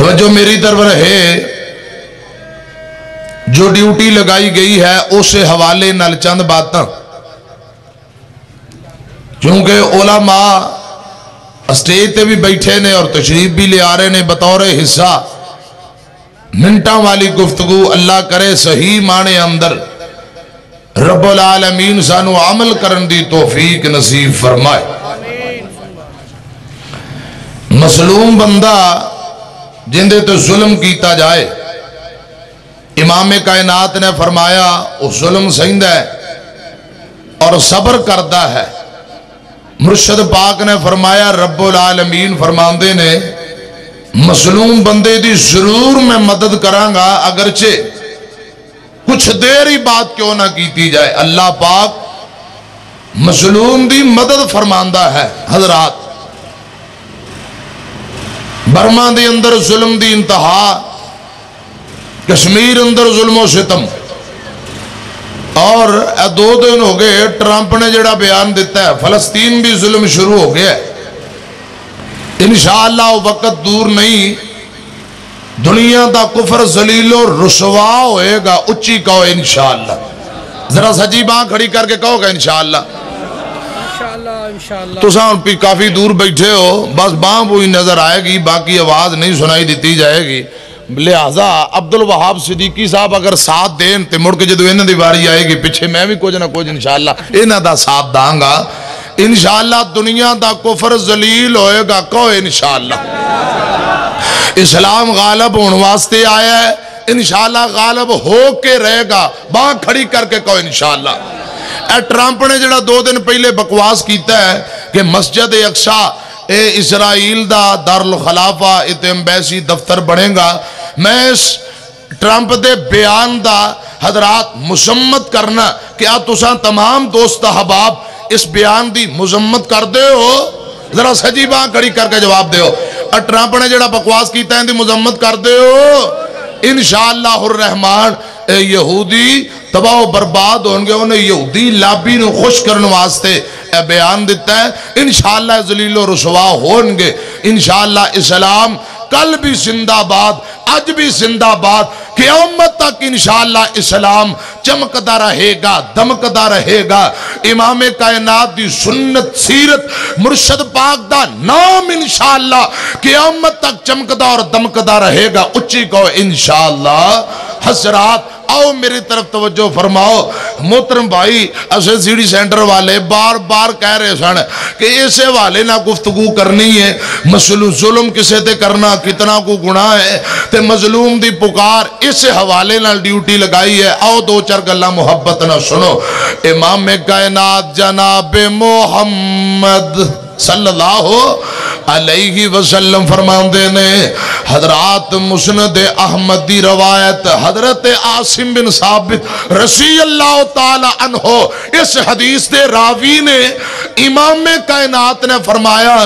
توجہ میری طرف رہے، جو ڈیوٹی لگائی گئی ہے اس حوالے نال چند باتاں، کیونکہ علماء اسٹیج تے بھی بیٹھے نے اور تشریف بھی لے آ رہے نے بطور حصہ منٹاں والی گفتگو، اللہ کرے صحیح معنی اندر رب العالمین سانو عمل کرن دی توفیق نصیب فرمائے۔ مظلوم بندہ جندے تو ظلم کیتا جائے، امام کائنات نے فرمایا وہ ظلم سہندا ہے اور صبر کرتا ہے۔ مرشد پاک نے فرمایا، رب العالمین فرماندے نے مظلوم بندے دی ضرور میں مدد کراں گا، اگرچہ کچھ دیر ہی بات کیوں نہ کیتی جائے۔ اللہ پاک مظلوم دی مدد فرماندہ ہے۔ حضرات، برما دے اندر ظلم دی انتہا، کشمیر اندر ظلم و ستم، اور 2 دن ہو گئے ٹرمپ نے جڑا بیان دیتا ہے فلسطین بھی ظلم شروع ہو گیا ہے۔ انشاءاللہ وقت دور نہیں، دنیا دا کفر ذلیل و رسوا ہوئے گا۔ اچھی کہو انشاءاللہ، ذرا سجی باں کھڑی کر کے کہو گا انشاءاللہ۔ تو ساں کافی دور بیٹھے ہو، بس باں وہی نظر آئے گی، باقی آواز نہیں سنائی دیتی جائے گی۔ لہذا عبدالوہاب صدیقی صاحب اگر ساتھ دیں تے مڑ کے جدو انہاں دی واری آئے گی پیچھے میں بھی کچھ نہ کچھ انشاءاللہ انہاں دا ساتھ داں گا۔ انشاءاللہ دنیا دا کفر ذلیل ہوئے گا، کہو انشاءاللہ۔ اسلام غالب ہونے واسطے آیا ہے، انشاءاللہ غالب ہو کے رہے گا۔ باں کھڑی کر کے کہو انشاءاللہ۔ اے ٹرمپ نے جڑا 2 دن پہلے بکواس کیتا ہے کہ مسجد اقصی اسرائیل دا دارالخلافہ ات ایمبیسی دفتر بنے گا، میں اس ٹرمپ دے بیان دا حضرات مذمت کرنا کہ آج تساں تمام دوست احباب اس بیان دی مذمت کر دے ہو، ذرا سجی باں کھڑی کر کے جواب دے ہو۔ اور ٹرمپ نے جڑا بکواس کیتا ہے دی مذمت کر دے ہو۔ انشاءاللہ الرحمن اے یہودی تباہ و برباد ہونگے، انہیں یہودی لابی نے خوش کرنے واسطے اے بیان دیتا ہے۔ انشاءاللہ ذلیل و رسوا ہونگے۔ انشاءاللہ اسلام کل بھی زندہ باد، آج بھی زندہ باد، قیامت تک انشاءاللہ اسلام چمکدا رہے گا، دمکدا رہے گا۔ امام کائنات دی سنت سیرت مرشد پاک دا نام انشاءاللہ قیامت تک چمکدا اور دمکدا رہے گا۔ اچھی کہو انشاءاللہ۔ حضرات آؤ میری طرف توجہ فرماؤ۔ محترم بھائی، اسے سیڈی سینٹر والے بار بار کہہ رہے سن کہ اسے والے نہ گفتگو کرنی ہے، ظلم کسے تے کرنا کتنا کو گناہ ہے، تے مظلوم دی پکار اس حوالے نہ ڈیوٹی لگائی ہے۔ آؤ 2-4 گلاں محبت نہ سنو۔ امام کائنات جناب محمد صلی اللہ علیہ وسلم فرماندے نے، حضرات مسند احمد دی روایت حضرت عاصم بن ثابت رضی اللہ تعالی عنہ، اس حدیث دے راوی نے امام کائنات نے فرمایا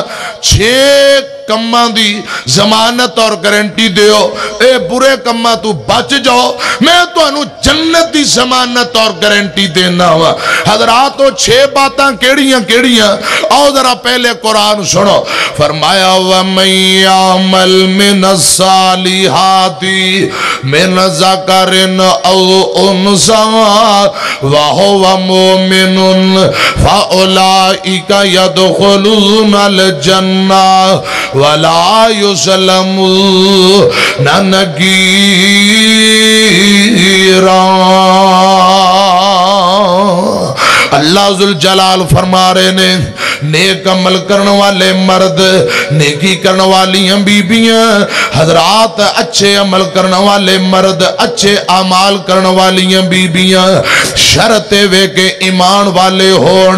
6 کمہ دی ضمانت اور گارنٹی دیو، اے برے کمہ تو بچ جاؤ، میں تو انہوں جنت دی ضمانت اور گارنٹی دینا ہوا۔ حضرات وہ 6 باتاں کیڑیاں آؤ ذرا پہلے قرآن سنو۔ فرمایا وَمَن يَعْمَلْ مِنَ الصَّالِحَاتِ مِنْ ذَكَرٍ أَوْ أُنْثَىٰ وَهُوَ مُؤْمِنٌ فَأُولَٰئِكَ يَدْخُلُونَ الْجَنَّةَ وَلَا يُظْلَمُونَ نَقِيرًا۔ اللہ ذوالجلال فرما رہے نے، نیک عمل کرنے والے مرد، نیکی کرنے والی بیبیاں، حضرات اچھے عمل کرنے والے مرد، اچھے اعمال کرنے والی بیبیاں، شرط وے کہ ایمان والے ہون،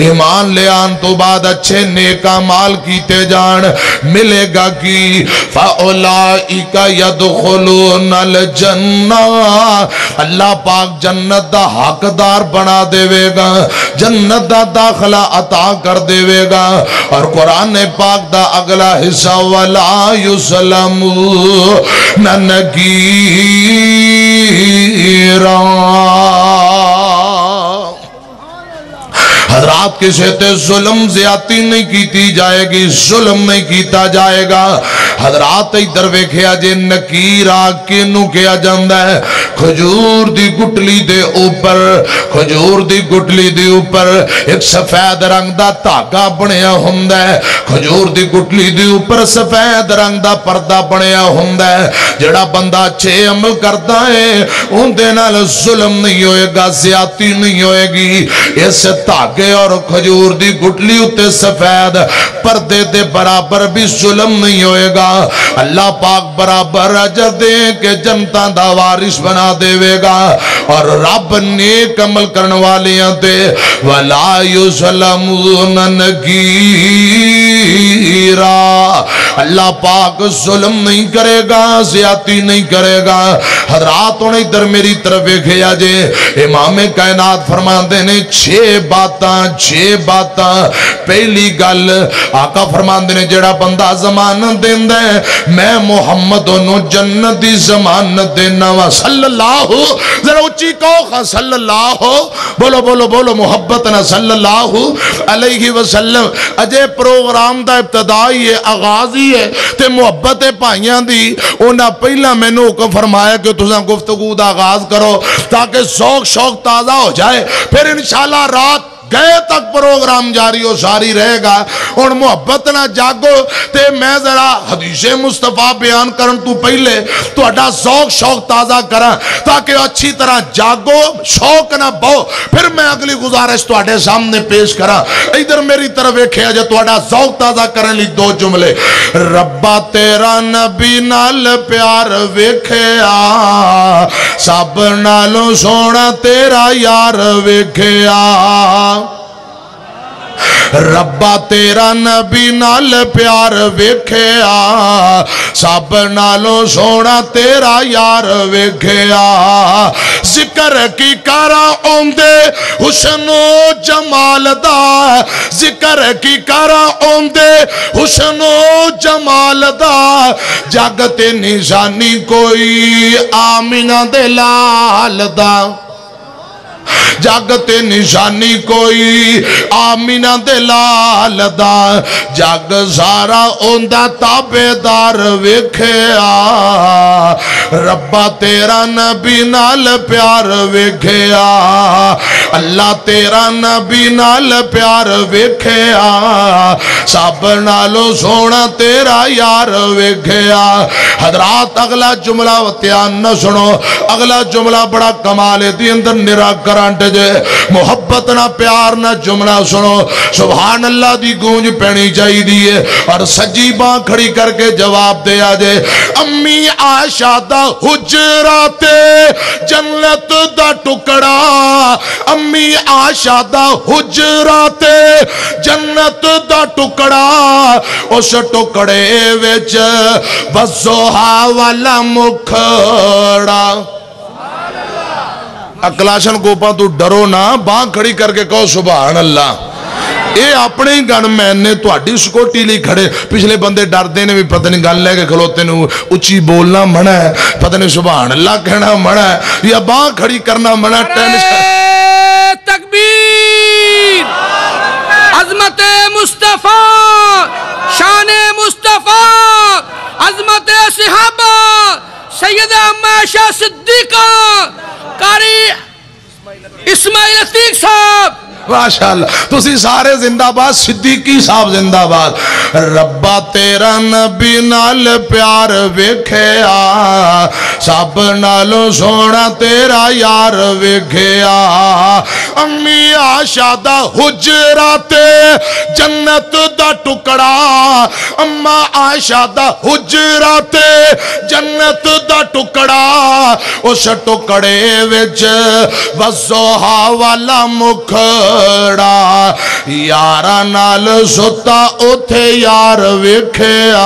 ایمان لے آن تو بعد اچھے نیک اعمال کیتے جان، ملے گا کی فَأُولَئِكَ يَدْخُلُونَ الْجَنَّةَ، اللہ پاک جنت دا حقدار بنا دے گا، جنت دا داخلہ عطا کر دے گا۔ اور قرآن پاک دا اگلا حصہ وَلَا يُظْلَمُونَ نَقِيرًا۔ حضرات کسے تے ظلم زیادتی نہیں کیتی جائے گی، ظلم نہیں کیتا جائے گا۔ حضرات ادھر ویکھیا جے نکیرہ کینوں کیا جاندا ہے کھجور دی گٹلی دے اوپر کھجور دی گٹلی دے اوپر ایک سفید رنگ دا دھاگا بنیا ہوندا ہے کھجور دی گٹلی دے اوپر سفید رنگ دا پردہ بنیا ہوندا ہے جڑا بندہ اچھے عمل کرتا ہے ان دے نال ظلم نہیں ہوئے گا زیادتی نہیں ہوئے گی اس دھاگے اور کھجور دی گٹلی اتے سفید پردے دے برابر بھی ظلم نہیں ہوئے گا اللہ پاک برابر اجر دے کہ جنتاں دا وارث بنا دے گا اور رب نیک عمل کرنے والیاں تے وَلَا يُظْلَمُونَ نَقِیرًا اللہ پاک ظلم نہیں کرے گا زیادتی نہیں کرے گا حضرات انہیں ادھر میری طرف دیکھیا جے امام کائنات فرماندے نے 6 باتاں پہلی گل آقا فرماندے نے جڑا بندہ ضمانت دیندے میں محمد انہوں جنت دی ضمانت دینا وا صلی اللہ ذرا اچھی کہو صلی اللہ بولو بولو بولو محبت نہ صلی اللہ علیہ وسلم اجے پروگرام دا ابتدائی ہے آغازی ہے تے محبت بھائیاں دی انہاں پہلا میں نے حکم فرمایا کہ تساں گفتگو دا آغاز کرو تاکہ ذوق شوق تازہ ہو جائے پھر انشاءاللہ رات گئے تک پروگرام جاری و ساری رہے گا اور محبت نہ جاگو تے میں ذرا حدیث مصطفیٰ بیان کرن تو پہلے تو اڈا ذوق شوق تازہ کریں تاکہ اچھی طرح جاگو شوق نہ بہو پھر میں اگلی گزارش تو اڈے سامنے پیش کریں ادھر میری طرف ویکھیا جے تو اڈا ذوق تازہ کریں لی 2 جملے ربا تیرا نبی نال پیار ویکھیا سب نالوں سونا تیرا یار ویکھیا ربا تیرا نبی نال پیار ویکھیا سب نالوں سونا تیرا یار ویکھیا ذکر کی کرا اوندے حسن و جمال دا ذکر کی کرا اوندے حسن و جمال دا جاگتے نشانی کوئی آمینہ دے لال دا جاگت نشانی کوئی آمینہ دلال دا جاگ سارا اوندہ تابیدار ویکھیا ربا تیرا نبی نال پیار ویکھیا اللہ تیرا نبی نال پیار ویکھیا سب نالو سونا تیرا یار ویکھیا حضرات اگلا جملہ وطیان نہ سنو اگلا جملہ بڑا کمال دی اندر نرا کرانٹ جے محبت نہ پیار نہ جملہ سنو سبحان اللہ دی گونج پینی چاہی دیئے اور سجی باں کھڑی کر کے جواب دیا جے امی عائشہ دا حجرات جنت دا ٹکڑا امی عائشہ دا حجرات جنت دا ٹکڑا اس ٹکڑے وچ بزوہا والا مکھڑا اکلاشن گوپاں تو ڈرو نا باں کھڑی کر کے کہو سبحان اللہ اے اپنے ہی گن مین نے تو اڈی سکوٹی لی کھڑے پچھلے بندے ڈر دینے بھی پتہ نہیں گن لے کے کھلوتے نے اچھی بولنا منع ہے پتہ نہیں سبحان اللہ کہنا منع ہے یا باں کھڑی کرنا منع ہے تکبیر عظمت مصطفیٰ شان مصطفیٰ عظمت صحابہ سیدہ عائشہ صدیقہ قاری اسماعیل اteeq صاحب ماشاءاللہ تسی سارے زندہ باد صدیقی صاحب زندہ باد ربا تیرا نبی نال پیار ویکھیا سب نالوں سونا تیرا یار ویکھیا امی عائشہ دا حجرات جنت دا ٹکڑا اما عائشہ دا حجرات جنت دا ٹکڑا اس ٹکڑے وچ وزوہا والا مکھڑا یارا نال ستا اوتھے یار ویکھیا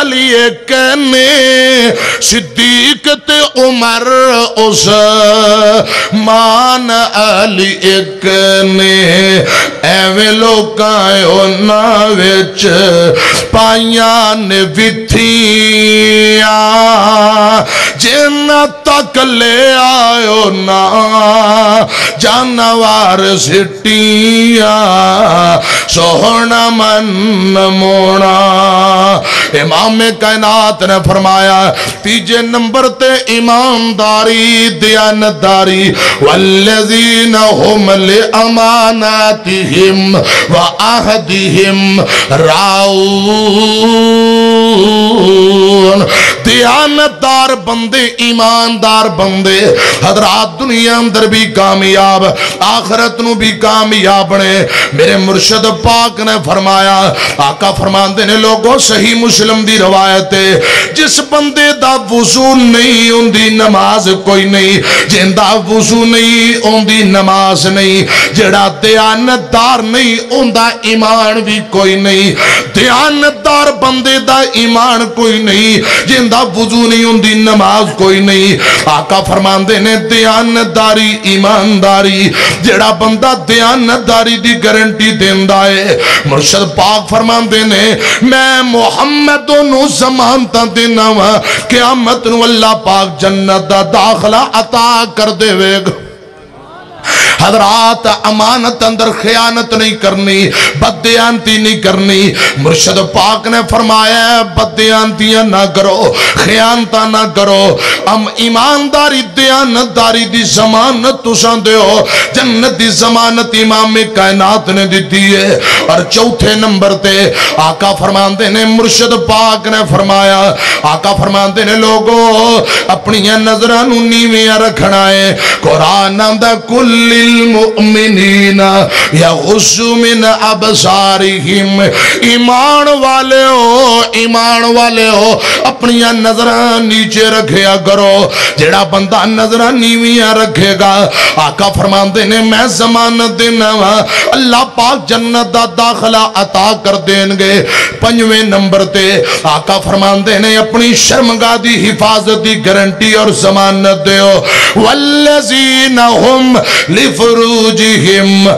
علی ایک نے صدیق تے عمر عثمان علی ایک نے ایویں لوکاں انہاں وچ پائیاں نے وتھیاں جنہ تک لے آئو نا جانوار سٹیاں سوہنا من مونا امام کائنات نے فرمایا تیجے نمبر تے ایمانداری دیانتداری والذین ہم لأماناتہم وعہدہم راؤون دیانتدار بندے ایماندار بندے حضرات دنیا اندر بھی کامیاب آخرت نو بھی کامیاب نے میرے مرشد پاک نے فرمایا آقا فرماندے نے لوگوں صحیح مسلم دی روایت ہے جس بندے دا وضو نہیں ہوندی نماز کوئی نہیں جن دا وضو نہیں ہوندی نماز نہیں جڑا دیانتدار نہیں ہوندا ایمان بھی کوئی نہیں دیانتدار بندے دا ایمان کوئی نہیں جن دا وضو نہیں ہوندی نماز کوئی نہیں آقا فرماندے نے دیانتداری ایمانداری جڑا بندہ دیانتداری دی گارنٹی دیندا ہے مرشد پاک فرماندے نے میں محمد نو ضمانت دینا وا قیامت نو اللہ پاک جنت دا داخلہ عطا کر دے گا حضرات امانت اندر خیانت نہیں کرنی بددیانتی نہیں کرنی مرشد پاک نے فرمایا بددیانتیاں نہ کرو خیانتاں نہ کرو ہم ایمانداری دیانتداری دی ضمانت تساں دیو جنت دی ضمانت امام کائنات نے دیتی ہے اور چوتھے نمبر تے آقا فرماندے نے مرشد پاک نے فرمایا آقا فرماندے نے لوگوں اپنی نظرانو نیویاں رکھنا ہے قرآن اندہ کل المؤمنین یغض من ابصارہم ایمان والے ہو اپنی نظران نیچے رکھیا کرو جڑا بندہ نظران نیویاں رکھے گا آقا فرماندے نے میں ضمانت دینا اللہ پاک جنت دا داخلہ عطا کر دیں گے پنجویں نمبر تے آقا فرماندے نے اپنی شرمگاہ دی حفاظت دی گارنٹی اور ضمانت دیو والذین ہم لفروجہم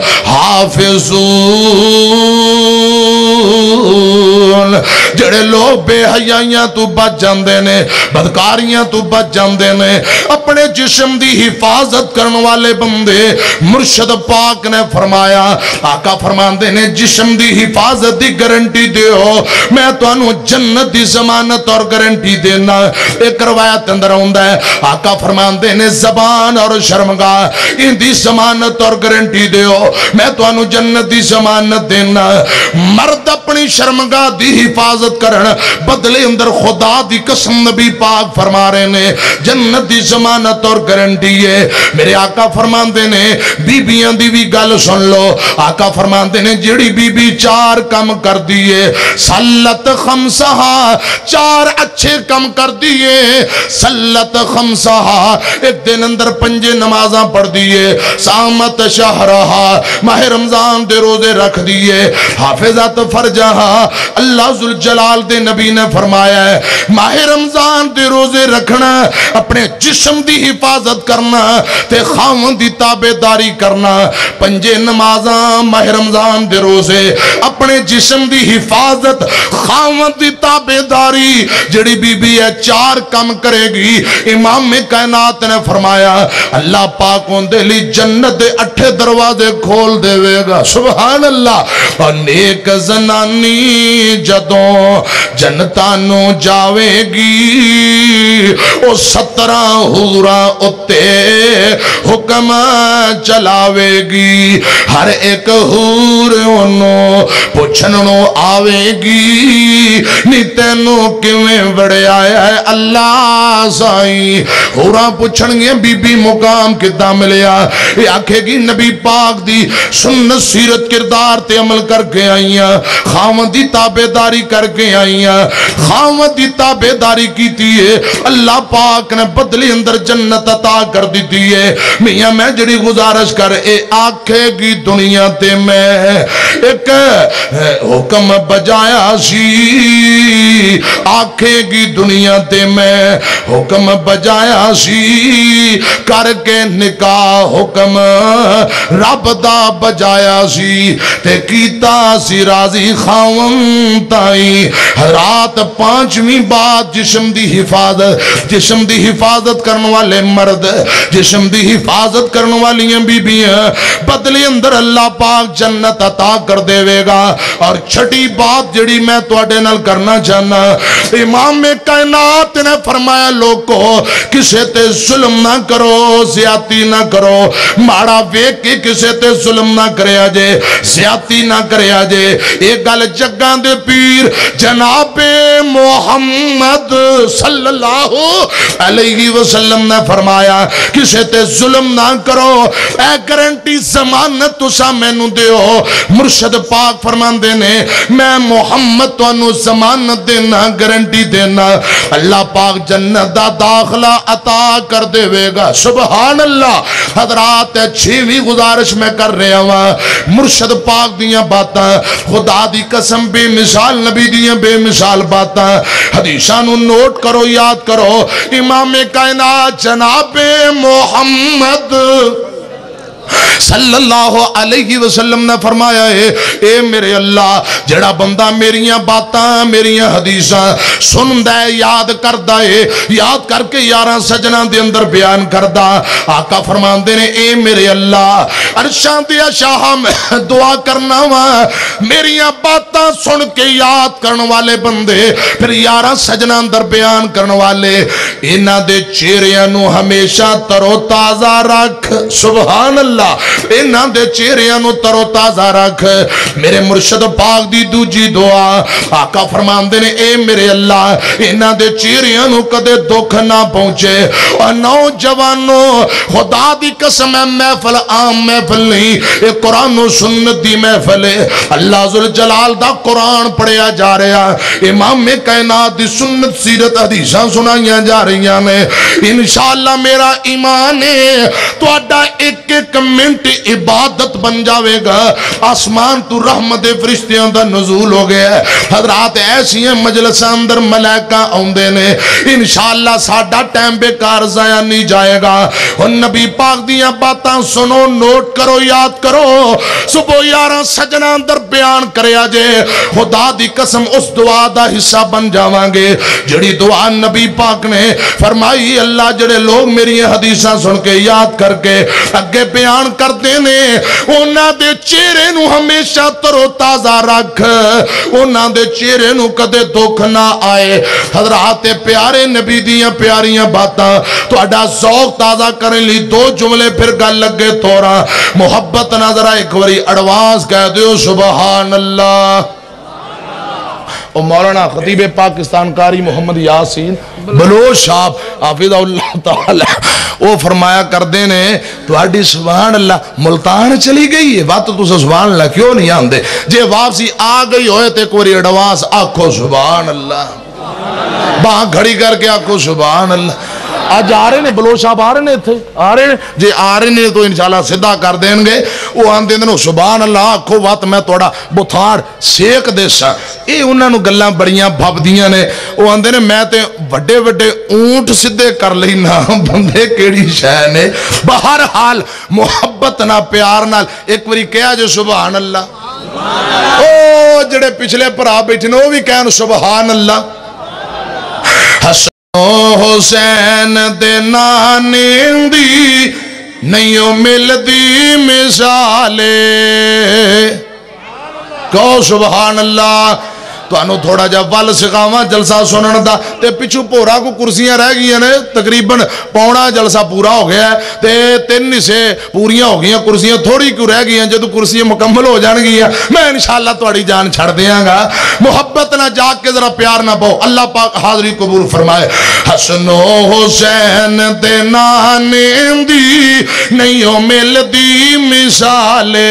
حافظون جڑے لوگ بے حیائیاں تو بچ جاندے نے بدکاریاں تو بچ جاندے نے اپنے جسم دی حفاظت کرن والے بندے مرشد پاک نے فرمایا آقا فرماندے نے جسم دی حفاظت دی گارنٹی دیو میں تو انہوں جنت دی ضمانت اور گارنٹی دینا ایک روایت اندر ہوندہ ہے آقا فرماندے نے زبان اور شرمگاہ ان دی ضمانت اور گارنٹی دیو میں تو انہوں جنت دی ضمانت دینا مرد اپنی شرمگاہ دی حفاظت کرن بدلے اندر خدا دی قسم نبی پاک فرما رہے نے جنت دی ضمانت اور گارنٹی ہے میرے آقا فرماندے نے بی بیاں دی بھی گل سن لو آقا فرماندے نے جڑی بی بی چار کم کر دیئے سلت خمسہا چار اچھے کم کر دیئے سلت خمسہا ایک دن اندر پنجے نمازاں پڑھ دیئے سامت شہرہا ماہ رمضان دے روزے رکھ دیئے حافظت فرجہا اللہ ذوالجلال دے نبی نے فرمایا ہے ماہ رمضان دے روزے رکھنا اپنے جسم دی حفاظت کرنا تے خاون دی تابعداری کرنا پنجے نمازاں ماہ رمضان دے روزے اپنے جسم دی حفاظت خاون دی تابعداری جڑی بی بی ہے چار کم کرے گی امام کائنات نے فرمایا اللہ پاک ان دے لی جنت دے 8 دروازے کھول دے گا سبحان اللہ اور نیک زنانی جدوں جنتانو جاوے گی او 17 حوراں اتے حکم چلاوے گی ہر ایک حور انہوں پوچھنوں آوے گی نیتنوں کیویں بڑے آیا ہے اللہ سائیں حوراں پوچھن گے بی بی مقام کدہ ملیا یہ آکھے گی نبی پاک دی سنت سیرت کردار تے عمل کر کے آئیاں خاون دی تابعداری کر کے آئیاں خاون دی تابعداری کی تیئے اللہ پاک نے بدلی اندر جنت عطا کر دی تیئے میاں میں جڑی گزارش کر اے آکھے گی دنیا تے میں ایک حکم بجایا سی آکھے گی دنیا تے میں حکم بجایا سی کر کے نکاح حکم رب دا بجایا سی تے کیتا سی راضی خاون تائی رات پانچویں بات جسم دی حفاظت کرنے والے مرد جسم دی حفاظت کرنے والیاں بیبیاں بدلے اندر اللہ پاک جنت عطا کر دے گا۔ اور چھٹی بات جڑی میں تواڈے نال کرنا چاہنا امام کائنات نے فرمایا لوگو کسے تے ظلم نہ کرو زیادتی نہ کرو ماڑا ویک کے کسے تے ظلم نہ کریا جے زیادتی نہ کریا جے ایک گل جگاں دے پیر جناب محمد صلی اللہ علیہ وسلم نے فرمایا کسے تے ظلم نہ کرو اے گارنٹی ضمانت تسا مینوں دیو مرشد پاک فرماندے نے میں محمد تانوں ضمانت دینا گارنٹی دینا اللہ پاک جنت دا داخلہ عطا کر دے گا سبحان اللہ۔ حضرات چھویں گزارش میں کر رہا ہوں مرشد پاک دیاں باتاں خدا دی قسم بے مثال نبی دیاں بے مثال باتاں حدیثاں نو نوٹ کرو یاد کرو امام کائنات جناب محمد صلی اللہ علیہ وسلم نے فرمایا ہے اے میرے اللہ جڑا بندہ میریاں باتاں میریاں حدیثاں سندا ہے یاد کردا ہے یاد کر کے یاراں سجناں دے اندر بیان کردا آقا فرماندے نے اے میرے اللہ عرشاں دیا شاہ میں دعا کرنا وا میریاں باتاں سن کے یاد کرن والے بندے پھر یاراں سجناں اندر بیان کرن والے انہاں دے چہریاں نو ہمیشہ تر و تازہ رکھ سبحان اللہ انہاں دے چہریاں نو تر و تازہ رکھ میرے مرشد پاک دی دوجی دعا آقا فرماندے نے اے میرے اللہ انہاں دے چہریاں نو کدے دکھ نہ پہنچے اور نوجوانوں خدا دی قسم ہے محفل عام محفل نہیں اے قرآن و سنت دی محفل ہے اللہ ذوالجلال دا قرآن پڑھیا جا رہا امام کائنات دی سنت سیرت حدیثاں سنائیاں جا رہی ہیں انشاءاللہ میرا ایمان ہے تو اڈا ایک ایک منٹ عبادت بن جاوے گا آسمان تو رحمت فرشتیاں دا نزول ہو گیا ہے حضرات ایسی ہیں مجلس اندر ملائکہ آندے نے انشاءاللہ ساڑھا ٹائم بے کار ضائع نہیں جائے گا اور نبی پاک دیاں باتاں سنو نوٹ کرو یاد کرو صبح یاراں سجنہ اندر بیان کرے آجے خدا دی قسم اس دعا دا حصہ بن جاوانگے جڑی دعا نبی پاک نے فرمائی اللہ جڑے لوگ میری حدیثاں سن کے یاد کر کے اگے بیان کر دینے اونا دے چہرے نو ہمیشہ تر و تازہ رکھ اونا دے چہرے نو کدے دکھ نہ آئے حضرات پیارے نبی دیاں پیاریاں باتاں تو اڈا ذوق تازہ کریں لی دو جملے پھر گل لگے تورا محبت نظرہ ایک وری اڈوانس کہہ دیو سبحان اللہ او مولانا خطیب پاکستان قاری محمد یاسین بلوچ صاحب حافظ اللہ تعالی وہ فرمایا کر دینے تو اڈی سبحان اللہ ملتان چلی گئی ہے بات تو سبحان اللہ کیوں نہیں آندے جے واپسی آ گئی ہوئے تے کوئی اڈوانس آکھو سبحان اللہ باہاں گھڑی کر کے آکھو سبحان اللہ آج آ رہے نے بلوچ صاحب آ رہے تھے آ رہے جے آ رہے نے تو انشاءاللہ صدہ کر دیں گے وہ آن دیں دنوں سبحان اللہ آکھو وقت میں توڑا بتھاڑ سیک دیسا اے انہاں نو گلاں بڑیاں بھاب دیاں نے وہ آن دیں میں تے وڈے وڈے اونٹ صدے کر لینا بندے کیڑی شہ نے بہرحال محبت نہ پیار نہ ایک بری کیا جو سبحان اللہ او جڑے پچھلے پر آ بیٹھے نے وہ بھی کہن سبحان اللہ حسین دے نانے دی نہیں مل دی مثالے کہو سبحان اللہ تو انہوں تھوڑا جا وال سکھاواں جلسہ سنن دا تے پچھو پورا کو کرسیاں رہ گئی ہیں تقریباً پونا جلسہ پورا ہو گیا ہے تے تین سے پوریاں ہو گئی ہیں کرسیاں تھوڑی کیوں رہ گئی ہیں جدو کرسیاں مکمل ہو جان گئی ہیں میں انشاءاللہ توڑی جان چھڑ دیاں گا محبت نہ جاگ کے ذرا پیار نہ بہو اللہ پاک حاضری قبول فرمائے حسن و حسین دے نانے دی نہیں مل دی مثالے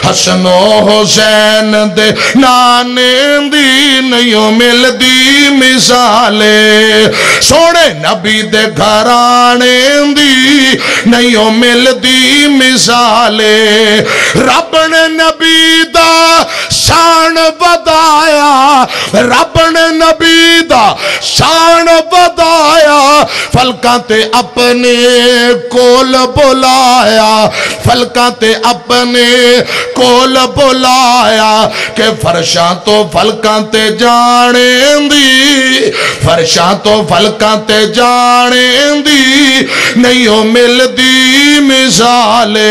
حسن و حسین دے نانے دی نہیں مل دی مثالے سوڑے نبی دے گھرانے دی نہیں مل دی مثالے رب نے نبی دا شان بدایا رب نے نبی دا شان بدایا فلکاں تے اپنے کول بلایا فلکاں تے اپنے کول بلایا کہ فرشاں تو فلکاں تے جانے دی فرشاں تو فلکاں تے جانے دی نہیں ہو مل دی مثالے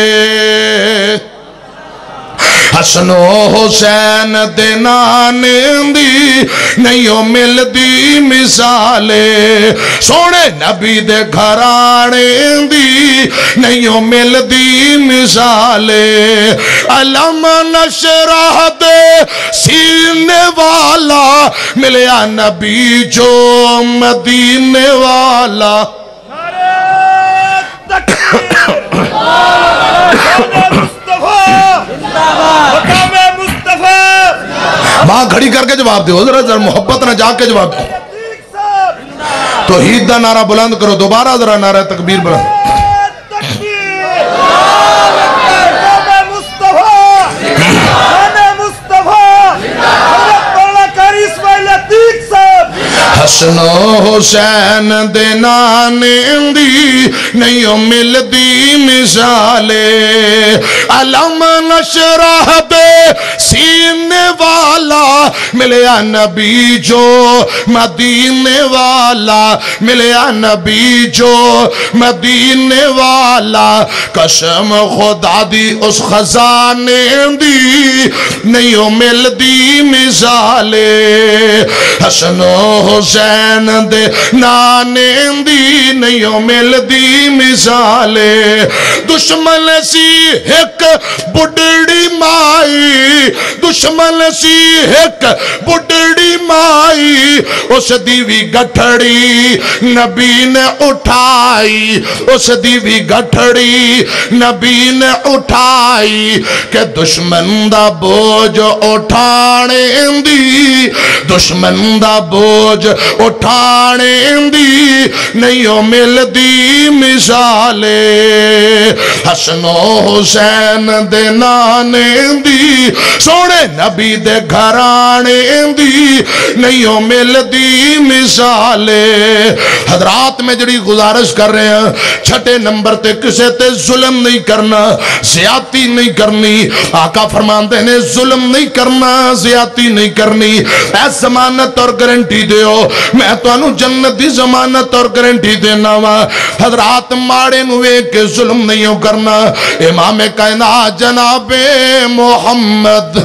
حسن و حسین دے نانے دی نہیں ہو مل دی مثالے سونے نبی دے گھرانے دی نہیں ہو مل دی مثالے علم نشرح دے سینے والا ملیا نبی جو مدینے والا ماں گھڑی کر کے جواب دے ذرا محبت نہ جا کے جواب دے توحید دا نعرہ بلند کرو دوبارہ ذرا نعرہ تکبیر بلند حسن و حسین دے نانے دی نہیں ہو مل دی مثالے علم نشرح دے سینے والا ملیا نبی جو مدینے والا ملیا نبی جو مدینے والا قسم خدا دی اس خزانے دی نہیں ہو مل دی مثالے حسن و حسین دے نانے دی نہیں ہو مل دی مثالے دشمن سی ایک بڑڑی مائی دشمن سی ایک بڑڑی مائی اس دیوی گٹھڑی نبی نے اٹھائی اس دیوی گٹھڑی نبی نے اٹھائی کہ دشمن دا بوجھ اٹھانے دی دشمن دا بوجھ اٹھانے دی نہیں ہو مل دی مثالے حسن و حسین دے نانے دی سونے نبی دے گھرانے دی نہیں ہو مل دی مثالے حضرات میں جڑی گزارش کر رہے ہیں چھٹے نمبر تے کسے تے ظلم نہیں کرنا زیادتی نہیں کرنی آقا فرماندے نے ظلم نہیں کرنا زیادتی نہیں کرنی اے ضمانت اور گارنٹی دیو میں تو انو جنت دی ضمانت اور گارنٹی دینا وا حضرات ماڑے نوے کے ظلم نہیں کرنا امام کائنات جناب محمد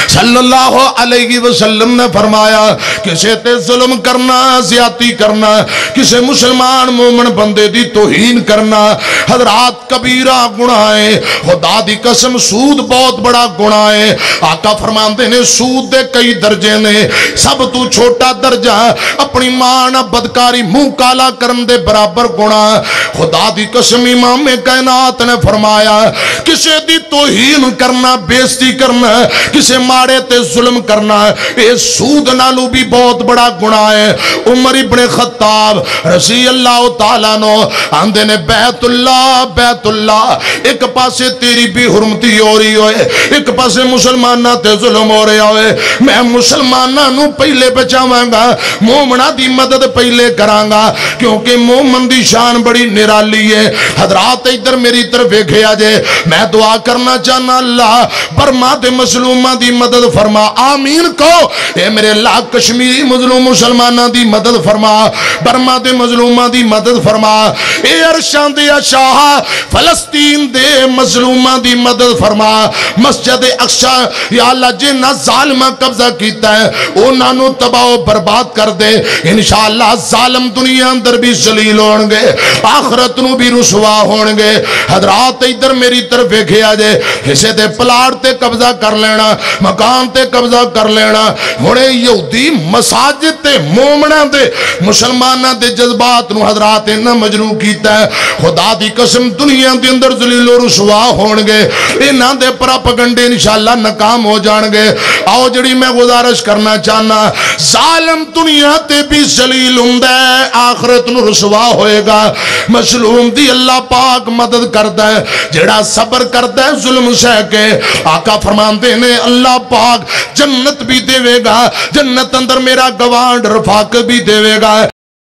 صلی اللہ علیہ وسلم نے فرمایا کسے تے ظلم کرنا زیادتی کرنا کسے مسلمان مومن بندے دی توہین کرنا حضرات کبیرہ گناہ ہے خدا دی قسم سود بہت بڑا گناہ ہے آقا فرماندے نے سود دے کئی درجے نے سب تو چھوٹا درجہ اپنی ماں بدکاری منہ کالا کرن دے برابر گناہ خدا دی قسم امام کائنات نے فرمایا کسے دی توہین کرنا بےزتی کرنا کسے ماڑے تے ظلم کرنا اے سود نالو بھی بہت بڑا گناہ ہے عمر ابن خطاب رضی اللہ تعالیٰ نو آندے نے بیت اللہ ایک پاسے تیری بھی حرمتی ہو رہی ہوئے ایک پاسے مسلمانہ تے ظلم ہو رہے ہوئے میں مسلمانہ نو پہلے بچاواں گا مومنہ دی مدد پہلے کرانگا کیونکہ مومن دی شان بڑی نرالی ہے حضرات ادھر میری طرف ایک آجے میں دعا کرنا چاہنا اللہ برما دے مظلومہ دی مدد فرما آمین کو اے میرے اللہ کشمیری مظلوم مسلمانہ دی مدد فرما برما دے مظلومہ دی مدد فرما اے عرشان دے شاہ فلسطین دے مظلومہ دی مدد فرما مسجد اقصی یا اللہ جنہ ظالمہ قبضہ کیتا ہے انہاں نو تباہ و برباد کر دے انشاءاللہ ظالم دنیا اندر بھی ذلیل ہونگے آخرت نو بھی رسوا ہونگے حضرات ادھر میری طرف ایک آجے اسے تے پلاٹ تے قبضہ کر لینا مکان تے قبضہ کر لینا ہونے یہودی مساجد تے مومنہ دے مسلمانہ دے جذبات نو حضرات انہ مجنو کیتا ہے خدا دی قسم دنیا دے اندر ذلیل و رسوا ہونگے انہ دے پراپگنڈے انشاءاللہ ناکام ہو جانگے آؤ جڑی میں گزارش کرنا چاہنا ظالم دنیا تے بھی ذلیل ہوندے آخرت نو رسوا ہوئے گا مظلوم دی اللہ پاک مدد کرتا ہے جڑا صبر کرتا ہے ظلم سہ کے آقا فرماندے نے اللہ پاک جنت بھی دے گا, جنت اندر میرا گوانڈ رفاقت بھی دے گا.